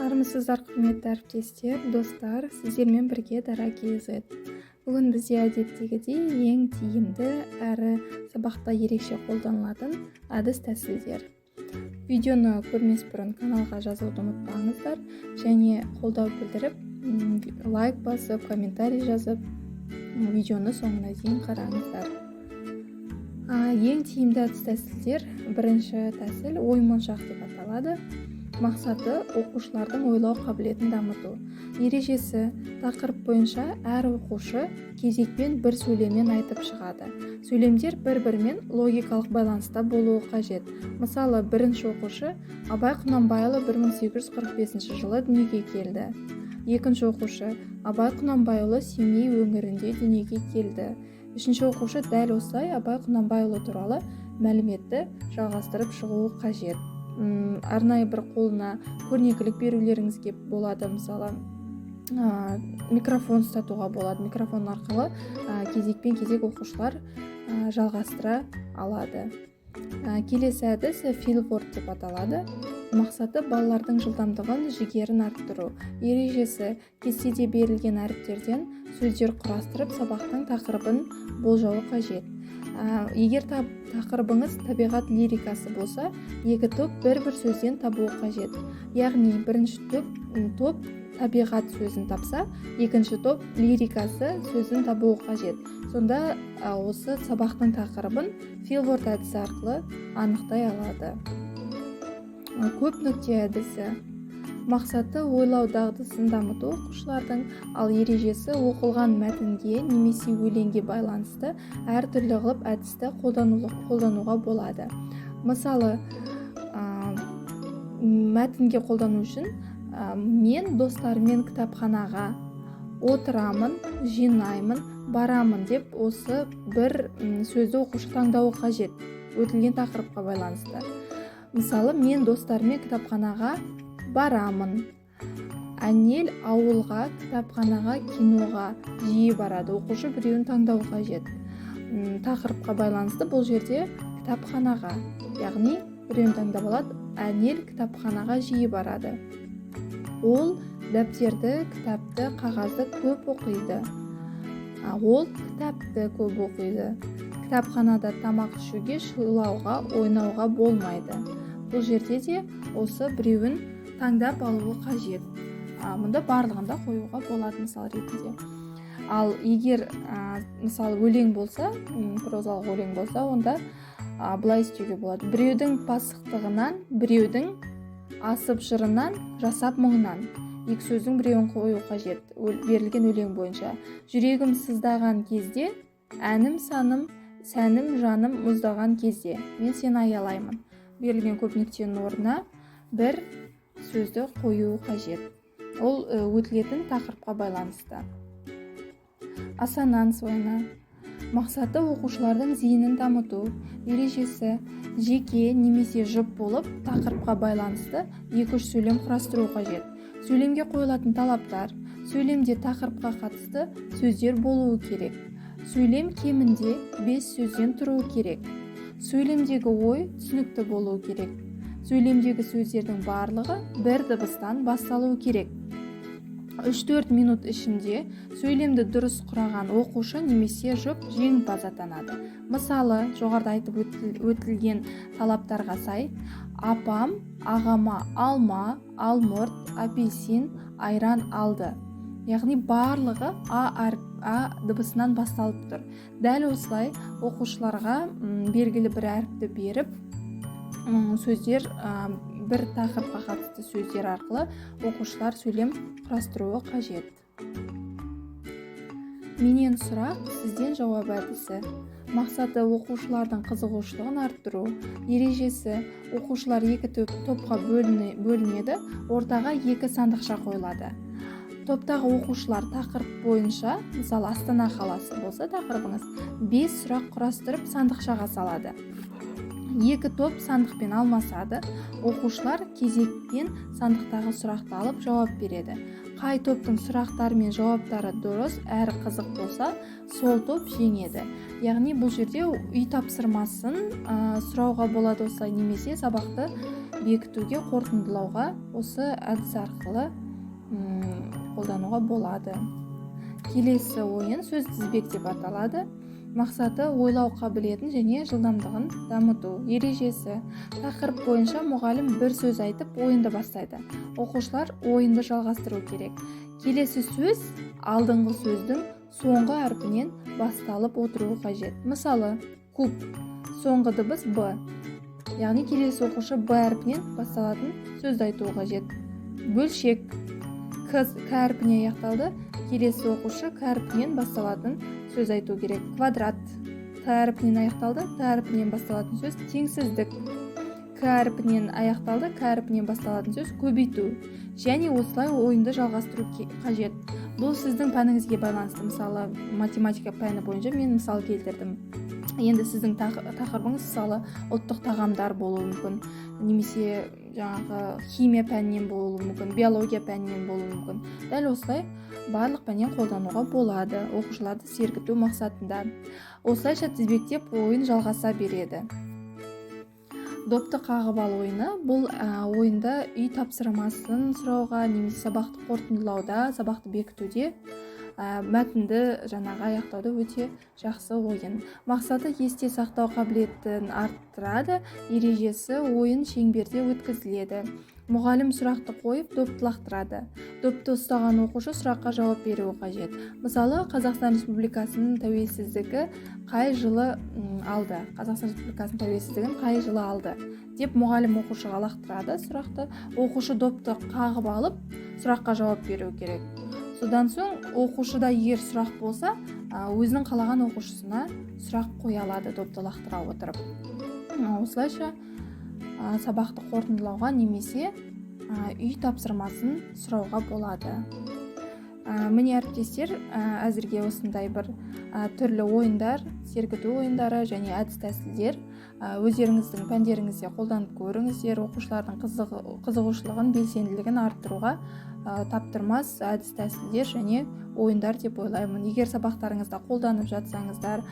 Армысыздар, құрметті әріптестер, достар, сіздермен бірге Дара KZ. Бүгін бізде әдеттегідей ең тиімді әрі сабақта ерекше қолданылатын әдіс-тәсілдер. Видеоны көрмес бұрын каналға жазылуды ұмытпаңыздар және қолдау білдіріп, лайк басып, комментарий жазып, видеоны соңына дейін қараңыздар. Ең тиімді әдіс-тәсілдер бірінші тәсіл ой-моншақ деп аталады. Мақсаты оқушылардың ойлау қабілетін дамыту. Ережесі: тақырып бойынша әр оқушы кезекпен бір сөйлеммен айтып шығады. Сөйлемдер бір-бірімен логикалық байланыста болуы қажет. Мысалы, бірінші оқушы Абай Құнанбайұлы 1845 жылы дүниеге келді. Екінші оқушы Абай Құнанбайұлы Семей өңірінде дүниеге келді. Үшінші оқушы дәл осылай Абай Құнанбайұлы туралы мәліметті жалғастырып шығуы қажет. Арнайы бір қолына көрнекілік берулеріңізге болады. Мысалы, микрофон ұстатуға болады. Микрофон арқылы кезекпен кезек оқушылар жалғастыра алады. Келесі әдіс филворд деп аталады. Мақсаты балалардың жылдамдығын, жігерін арттыру. Ережесі: кестеде берілген әріптерден сөздер құрастырып, сабақтың тақырыбын болжауы қажет. Егер тақырыбыңыз табиғат лирикасы болса, екі топ бір-бір сөзден табуы қажет. Яғни бірінші топ табиғат сөзін тапса, екінші топ лирикасы сөзін табуы қажет. Сонда осы сабақтың тақырыбын филворд әдісі арқылы анықтай алады. Көп нүкте әдісі. Мақсаты ойлау дағдысын дамыту оқушылардың, ал ережесі оқылған мәтінге немесе өлеңге байланысты әртүрлі қылып әдісті қолдануға болады. Мысалы, мәтінге қолдану үшін мен достарыммен кітапханаға отырамын, жинаймын, барамын деп осы бір сөзді оқушы таңдауы қажет, өтілген тақырыпқа байланысты. Мысалы, мен достарыммен кітапханаға барамын. Әнел ауылға, кітапханаға, киноға жиі барады. Оқушы біреуін таңдауы қажет. Тақырыпқа байланысты бұл жерде кітапханаға, яғни біреуін таңдап алады. Әнел кітапханаға жиі барады. Ол дәптерді, кітапты, қағазды көп оқиды. Ол кітапты көп оқиды. Кітапханада тамақ ішуге, шылауға, ойнауға болмайды. Бұл жерде де осы біреуін таңдап алуы қажет. Мұнда барлығында қоюға болады мысал ретінде. Ал егер мысалы өлең болса, прозалық өлең болса, онда былай істеуге болады. Біреудің пасықтығынан, біреудің асып жырынан, жасап мұңынан. Екі сөздің біреуін қою қажет. Берілген өлең бойынша. Жүрегім сыздаған кезде, әнім саным, сәнім жаным мұздаған кезде, мен сені аялаймын. Берілген көп нүктенің орнына бір сөзді қою қажет. Ол өтілетін тақырыпқа байланысты. Ассонанс ойыны. Мақсаты оқушылардың зейінін дамыту. Ережесі: жеке немесе жұп болып тақырыпқа байланысты 2-3 сөйлем құрастыру қажет. Сөйлемге қойылатын талаптар: сөйлемде тақырыпқа қатысты сөздер болуы керек. Сөйлем кемінде 5 сөзден тұруы керек. Сөйлемдегі ой түсінікті болуы керек. Сөйлемдегі сөздердің барлығы бір дыбыстан басталуы керек. 3-4 минут ішінде сөйлемді дұрыс құраған оқушы немесе жұп жеңімпаз атанады. Мысалы, жоғарыда айтып өтілген талаптарға сай: апам ағама алма, алмұрт, апельсин, айран алды. Яғни барлығы А дыбысынан басталып тұр. Дәл осылай оқушыларға белгілі бір әріпті беріп, сөздер бір тақырыпқа қатысты сөздер арқылы оқушылар сөйлем құрастыруы қажет. Менен сұрақ, сізден жауап әдісі. Мақсаты оқушылардың қызығушылығын арттыру. Ережесі: оқушылар 2 топқа бөлінеді, ортаға 2 сандықша қойылады. Топтағы оқушылар тақырып бойынша, мысалы Астана қаласы болса тақырыбыңыз, 5 сұрақ құрастырып сандықшаға салады. 2 топ сандықпен алмасады. Оқушылар кезекпен сандықтағы сұрақты алып жауап береді. Қай топтың сұрақтары мен жауаптары дұрыс әрі қызық болса, сол топ жеңеді. Яғни бұл жерде үй тапсырмасын сұрауға болады осылай, немесе сабақты бекітуге, қорытындылауға осы әдіс арқылы қолдануға болады. Келесі ойын сөз тізбек деп аталады. Мақсаты ойлау қабілетін және жылдамдығын дамыту. Ережесі: тақырып бойынша мұғалім бір сөз айтып, ойынды бастайды. Оқушылар ойынды жалғастыру керек. Келесі сөз алдыңғы сөздің соңғы әрпінен басталып отыруы қажет. Мысалы, куб, соңғы дыбыс Б. Яғни келесі оқушы Б әрпінен басталатын сөзді айтуы қажет. Бөлшек, К әрпіне аяқталды. Келесі оқушы К әрпінен басталатын сөз айту керек. Квадрат, Т әрпінен аяқталды. Т әрпінен басталатын сөз теңсіздік. К әрпінен аяқталды. К әрпінен басталатын сөз көбейту. Және осылай ойынды жалғастыру қажет. Бұл сіздің пәніңізге байланысты. Мысалы, математика пәні бойынша мен мысал келтірдім. Енді сіздің тақырыбыңыз мысалы ұлттық тағамдар болуы мүмкін, немесе химия пәнінен болуы мүмкін, биология пәнінен болуы мүмкін. Дәл осылай барлық пәннен қолдануға болады, оқушыларды сергіту мақсатында. Осылайша тізбектеп ойын жалғаса береді. Допты қағып ал ойыны. Бұл ойында үй тапсырмасын сұрауға, немесе сабақты қорытындылауда, сабақты бекітуде мәтінді аяқтауды өте жақсы ойын. Мақсаты есте сақтау қабілетін арттырады. Ережесі: ойын шеңберде өткізіледі. Мұғалім сұрақты қойып, допты лақтырады. Допты ұстаған оқушы сұраққа жауап беруі қажет. Мысалы, Қазақстан Республикасының тәуелсіздігі қай жылы алды? Қазақстан Республикасының тәуелсіздігін қай жылы алды? Деп мұғалім оқушыға лақтырады сұрақты. Оқушы допты қағып алып, сұраққа жауап беру керек. Содан соң оқушыда егер сұрақ болса, өзінің қалаған оқушысына сұрақ қоя алады допты лақтыра отырып. Осылайша сабақты қорытындылауға немесе үй тапсырмасын сұрауға болады. Міне әріптестер, әзірге осындай бір түрлі ойындар, сергіту ойындары және әдіс тәсілдер өздеріңіздің пәндеріңізде қолданып көріңіздер. Оқушылардың қызығушылығын, белсенділігін арттыруға таптырмас әдіс тәсілдер және ойындар деп ойлаймын. Егер сабақтарыңызда қолданып жатсаңыздар,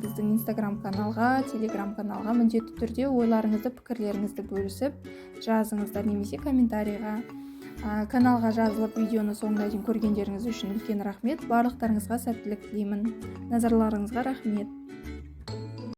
біздің Instagram каналға, Telegram каналға міндетті түрде ойларыңызды, пікірлеріңізді бөлісіп жазыңыздар, немесе комментарийға. Каналға жазылып, видеоны соңына дейін көргендеріңіз үшін үлкен рахмет. Барлықтарыңызға сәттілік тілеймін. Назарларыңызға рахмет.